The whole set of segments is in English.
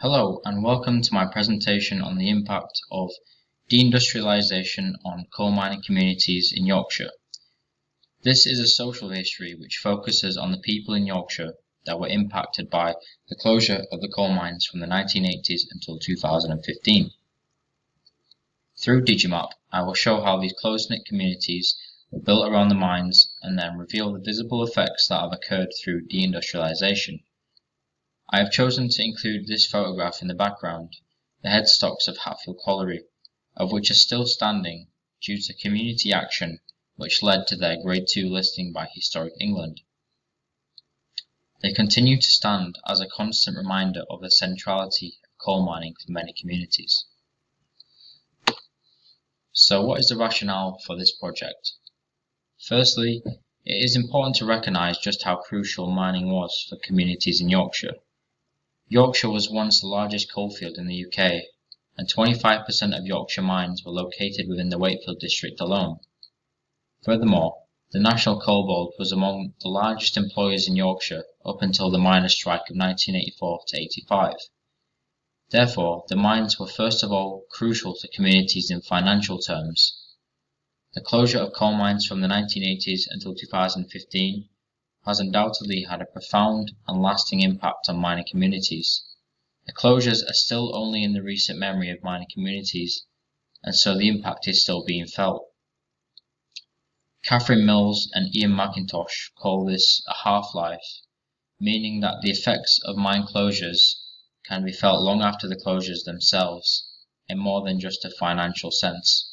Hello and welcome to my presentation on the impact of deindustrialisation on coal mining communities in Yorkshire. This is a social history which focuses on the people in Yorkshire that were impacted by the closure of the coal mines from the 1980s until 2015. Through Digimap, I will show how these close-knit communities were built around the mines and then reveal the visible effects that have occurred through deindustrialisation. I have chosen to include this photograph in the background, the headstocks of Hatfield Colliery, of which are still standing due to community action which led to their Grade 2 listing by Historic England. They continue to stand as a constant reminder of the centrality of coal mining for many communities. So what is the rationale for this project? Firstly, it is important to recognise just how crucial mining was for communities in Yorkshire. Yorkshire was once the largest coalfield in the UK, and 25% of Yorkshire mines were located within the Wakefield district alone. Furthermore, the National Coal Board was among the largest employers in Yorkshire up until the miners' strike of 1984–85. Therefore, the mines were first of all crucial to communities in financial terms. The closure of coal mines from the 1980s until 2015 has undoubtedly had a profound and lasting impact on mining communities. The closures are still only in the recent memory of mining communities, and so the impact is still being felt. Catherine Mills and Ian McIntosh call this a half-life, meaning that the effects of mine closures can be felt long after the closures themselves, in more than just a financial sense.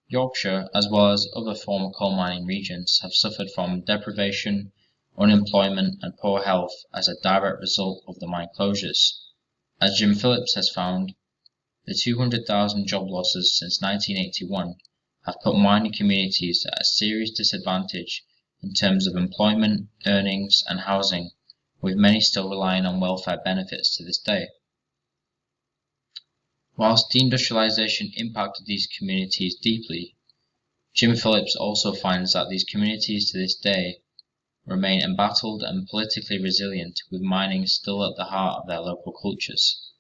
Yorkshire, as well as other former coal mining regions, have suffered from deprivation, unemployment and poor health as a direct result of the mine closures. As Jim Phillips has found, the 200,000 job losses since 1981 have put mining communities at a serious disadvantage in terms of employment, earnings and housing, with many still relying on welfare benefits to this day. Whilst deindustrialisation impacted these communities deeply, Jim Phillips also finds that these communities to this day remain embattled and politically resilient, with mining still at the heart of their local cultures.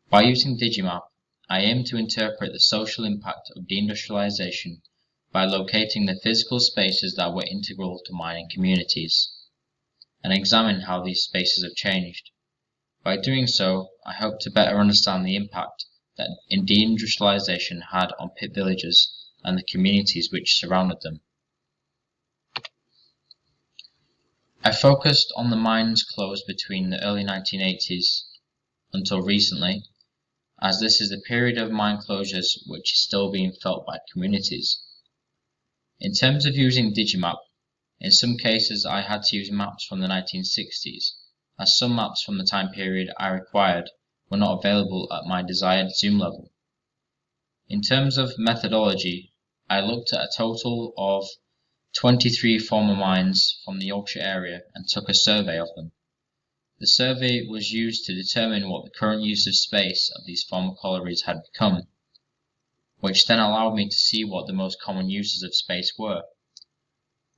By using Digimap, I aim to interpret the social impact of deindustrialisation by locating the physical spaces that were integral to mining communities, and examine how these spaces have changed. By doing so, I hope to better understand the impact that deindustrialisation had on pit villages and the communities which surrounded them. I focused on the mines closed between the early 1980s until recently, as this is the period of mine closures which is still being felt by communities. In terms of using Digimap, in some cases I had to use maps from the 1960s, as some maps from the time period I required were not available at my desired zoom level. In terms of methodology, I looked at a total of 23 former mines from the Yorkshire area and took a survey of them. The survey was used to determine what the current use of space of these former collieries had become, which then allowed me to see what the most common uses of space were.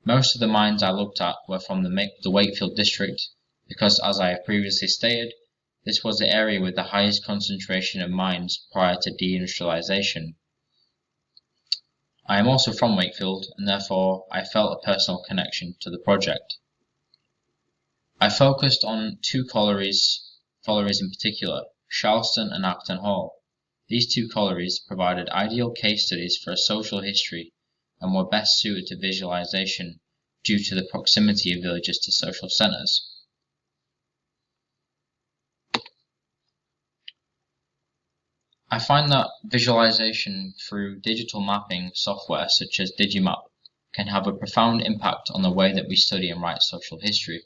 Most of the mines I looked at were from the Wakefield district because, as I have previously stated, this was the area with the highest concentration of mines prior to deindustrialisation. I am also from Wakefield, and therefore I felt a personal connection to the project. I focused on two collieries in particular, Charleston and Acton Hall. These two collieries provided ideal case studies for a social history and were best suited to visualisation due to the proximity of villages to social centres. I find that visualization through digital mapping software such as Digimap can have a profound impact on the way that we study and write social history.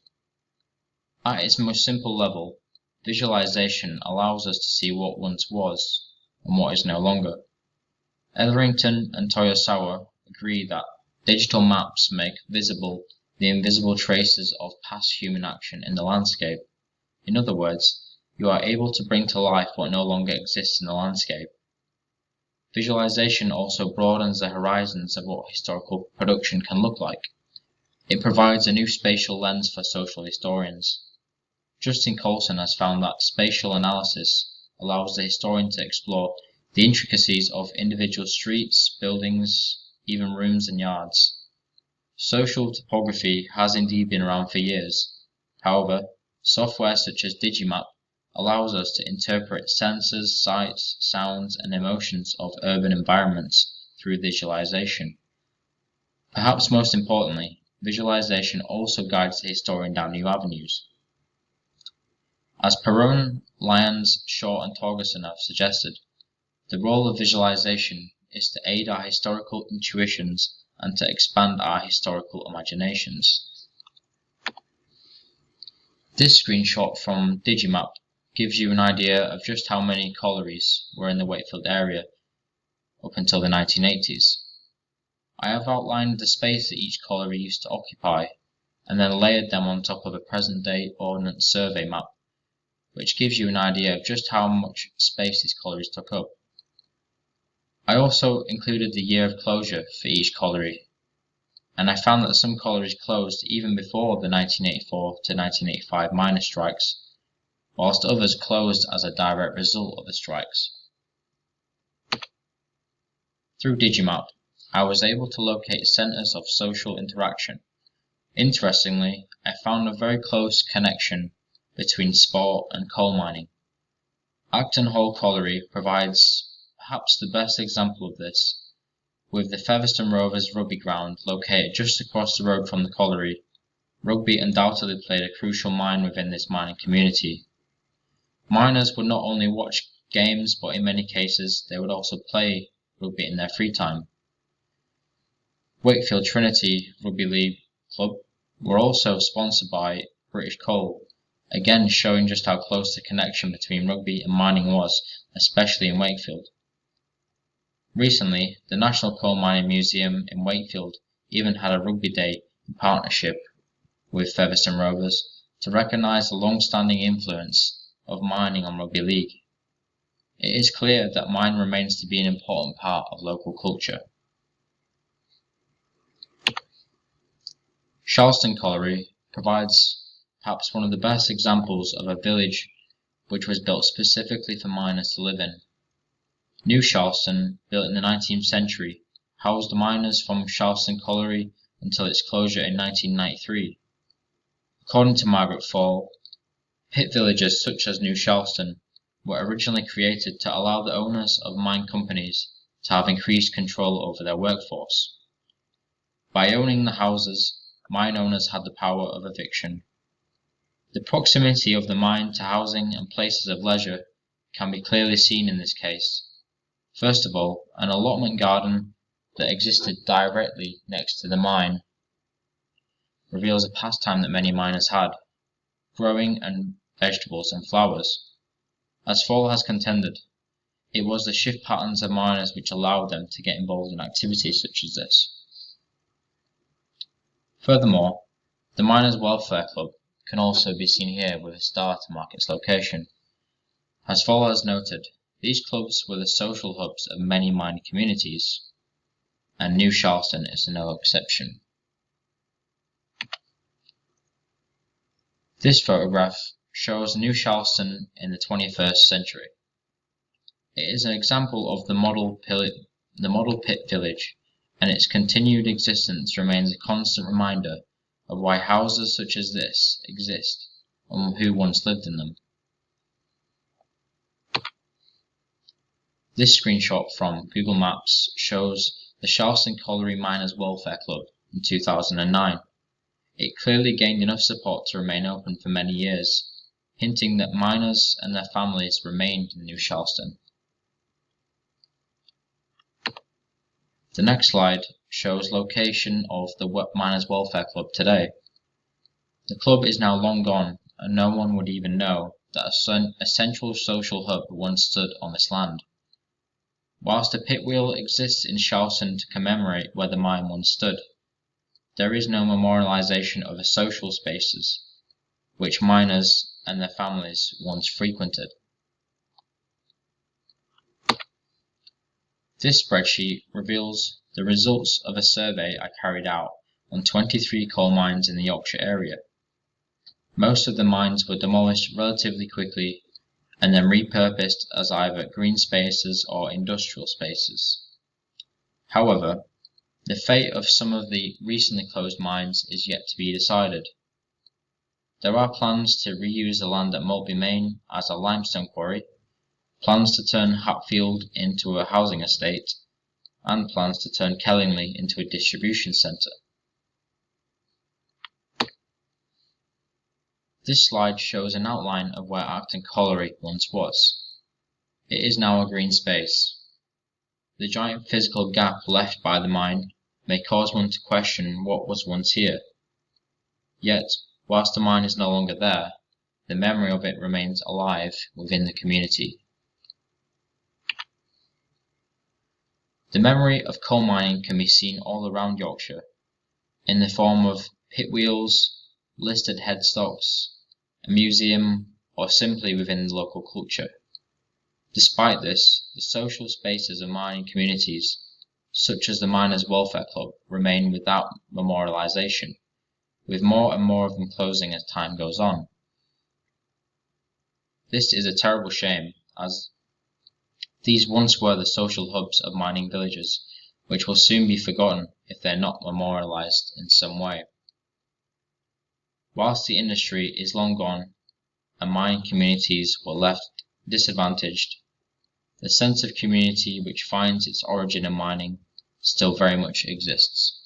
At its most simple level, visualization allows us to see what once was and what is no longer. Etherington and Toyosawa agree that digital maps make visible the invisible traces of past human action in the landscape. In other words, you are able to bring to life what no longer exists in the landscape. Visualization also broadens the horizons of what historical production can look like. It provides a new spatial lens for social historians. Justin Coulson has found that spatial analysis allows the historian to explore the intricacies of individual streets, buildings, even rooms and yards. Social topography has indeed been around for years. However, software such as Digimap allows us to interpret sensors, sights, sounds, and emotions of urban environments through visualization. Perhaps most importantly, visualization also guides the historian down new avenues. As Perron, Lyons, Shaw, and Torgerson have suggested, the role of visualization is to aid our historical intuitions and to expand our historical imaginations. This screenshot from Digimap gives you an idea of just how many collieries were in the Wakefield area up until the 1980s. I have outlined the space that each colliery used to occupy, and then layered them on top of a present-day Ordnance Survey map, which gives you an idea of just how much space these collieries took up. I also included the year of closure for each colliery, and I found that some collieries closed even before the 1984 to 1985 miners' strikes, whilst others closed as a direct result of the strikes. Through Digimap, I was able to locate centres of social interaction. Interestingly, I found a very close connection between sport and coal mining. Acton Hall Colliery provides perhaps the best example of this, with the Featherstone Rovers rugby ground located just across the road from the colliery. Rugby undoubtedly played a crucial mine within this mining community. Miners would not only watch games, but in many cases they would also play rugby in their free time. Wakefield Trinity Rugby League Club were also sponsored by British Coal, again showing just how close the connection between rugby and mining was, especially in Wakefield. Recently, the National Coal Mining Museum in Wakefield even had a rugby day in partnership with Featherstone Rovers to recognise the long-standing influence of mining on rugby league. It is clear that mining remains to be an important part of local culture. Charleston Colliery provides perhaps one of the best examples of a village which was built specifically for miners to live in. New Charleston, built in the 19th century, housed the miners from Charleston Colliery until its closure in 1993. According to Margaret Fall, pit villages such as New Charleston were originally created to allow the owners of mine companies to have increased control over their workforce. By owning the houses, mine owners had the power of eviction. The proximity of the mine to housing and places of leisure can be clearly seen in this case. First of all, an allotment garden that existed directly next to the mine reveals a pastime that many miners had, growing and vegetables and flowers. As Fall has contended, it was the shift patterns of miners which allowed them to get involved in activities such as this. Furthermore, the Miners' Welfare Club can also be seen here with a star to mark its location. As Fall has noted, these clubs were the social hubs of many mining communities, and New Charleston is no exception. This photograph shows New Charleston in the 21st century. It is an example of the model pit village, and its continued existence remains a constant reminder of why houses such as this exist and who once lived in them. This screenshot from Google Maps shows the Charleston Colliery Miners' Welfare Club in 2009. It clearly gained enough support to remain open for many years, hinting that miners and their families remained in New Charleston. The next slide shows location of the Miners' Welfare Club today. The club is now long gone, and no one would even know that a central social hub once stood on this land. Whilst a pit wheel exists in Charleston to commemorate where the mine once stood, there is no memorialization of the social spaces which miners and their families once frequented. This spreadsheet reveals the results of a survey I carried out on 23 coal mines in the Yorkshire area. Most of the mines were demolished relatively quickly and then repurposed as either green spaces or industrial spaces. However, the fate of some of the recently closed mines is yet to be decided. There are plans to reuse the land at Maltby Main as a limestone quarry, plans to turn Hatfield into a housing estate, and plans to turn Kellingley into a distribution centre. This slide shows an outline of where Acton Colliery once was. It is now a green space. The giant physical gap left by the mine may cause one to question what was once here. Yet, whilst the mine is no longer there, the memory of it remains alive within the community. The memory of coal mining can be seen all around Yorkshire, in the form of pit wheels, listed headstocks, a museum, or simply within the local culture. Despite this, the social spaces of mining communities, such as the Miners' Welfare Club, remain without memorialisation, with more and more of them closing as time goes on. This is a terrible shame, as these once were the social hubs of mining villages, which will soon be forgotten if they are not memorialised in some way. Whilst the industry is long gone and mining communities were left disadvantaged, the sense of community which finds its origin in mining still very much exists.